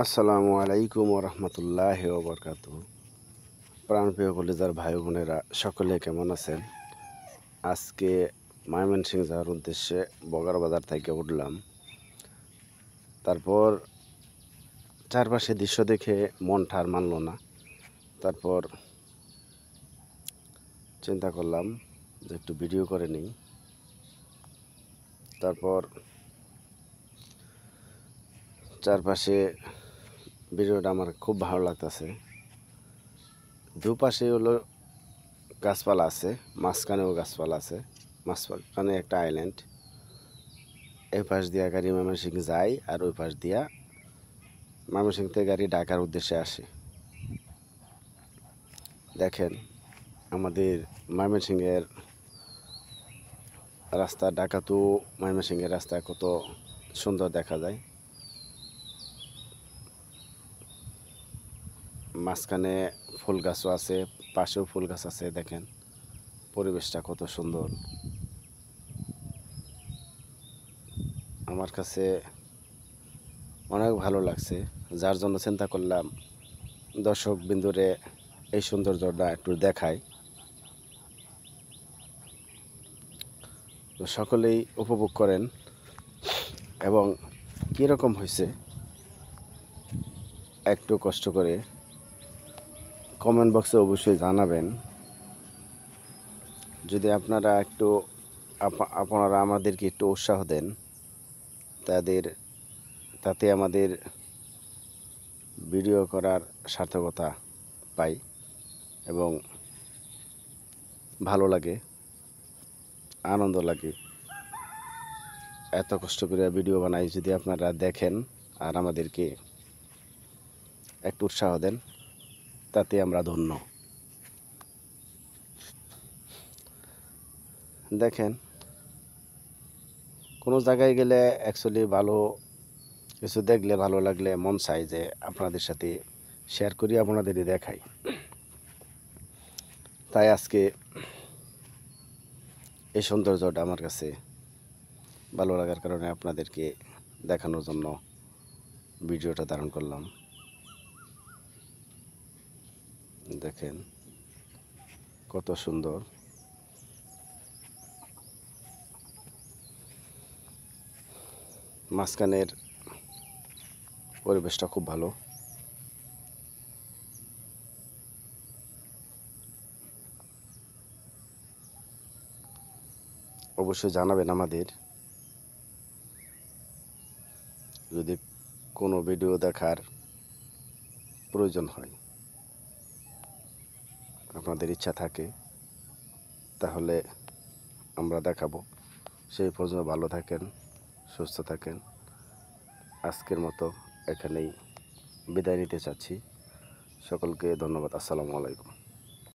আসসালামু আলাইকুম রহমতুল্লাহ ওবরকাত। প্রাণপ্রিয় কলিজার ভাই বোনেরা সকলে কেমন আছেন? আজকে ময়মনসিংহ যাওয়ার উদ্দেশ্যে বগার বাজার থেকে উঠলাম। তারপর চারপাশে দৃশ্য দেখে মনটা আর মানল না। তারপর চিন্তা করলাম যে একটু ভিডিও করে নিই। তারপর চারপাশে ভিডিওটা আমার খুব ভালো লাগতেছে। দুপাশে হলো গাছপালা আছে, মাঝখানেও গাছপালা আছে, মাঝখানে একটা আইল্যান্ড। এই পাশ দিয়া গাড়ি ময়মনসিংহ যায় আর ওই পাশ দিয়া ময়মনসিংহ থেকে গাড়ি ঢাকার উদ্দেশ্যে আসে। দেখেন আমাদের ময়মনসিংহের রাস্তা, ঢাকা টু ময়মনসিংহের রাস্তা কত সুন্দর দেখা যায়। মাঝখানে ফুল গাছও আছে, পাশেও ফুল গাছ আছে। দেখেন পরিবেশটা কত সুন্দর। আমার কাছে অনেক ভালো লাগছে, যার জন্য চিন্তা করলাম দর্শক বিন্দুরে এই সৌন্দর্যটা একটু দেখাই। তো সকলেই উপভোগ করেন এবং কীরকম হয়েছে একটু কষ্ট করে কমেন্ট বক্সে অবশ্যই জানাবেন। যদি আপনারা একটু আপনারা আমাদেরকে একটু উৎসাহ দেন, তাতে আমাদের ভিডিও করার সার্থকতা পাই এবং ভালো লাগে, আনন্দ লাগে। এত কষ্ট করে ভিডিও বানাই, যদি আপনারা দেখেন আর আমাদেরকে একটু উৎসাহ দেন, তাতে আমরা ধন্য। দেখেন কোনো জায়গায় গেলে অ্যাকচুয়ালি ভালো কিছু দেখলে, ভালো লাগলে মন চায় যে আপনাদের সাথে শেয়ার করি, আপনাদেরই দেখাই। তাই আজকে এই সৌন্দর্যটা আমার কাছে ভালো লাগার কারণে আপনাদেরকে দেখানোর জন্য ভিডিওটা ধারণ করলাম। দেখেন কত সুন্দর। মাঝখানের পরিবেশটা খুব ভালো। অবশ্যই জানাবেন আমাদের, যদি কোনো ভিডিও দেখার প্রয়োজন হয়, আপনাদের ইচ্ছা থাকে, তাহলে আমরা দেখাবো। সেই পর্যন্ত ভালো থাকেন, সুস্থ থাকেন। আজকের মতো এখানেই বিদায় নিতে চাচ্ছি। সকলকে ধন্যবাদ। আসসালামু আলাইকুম।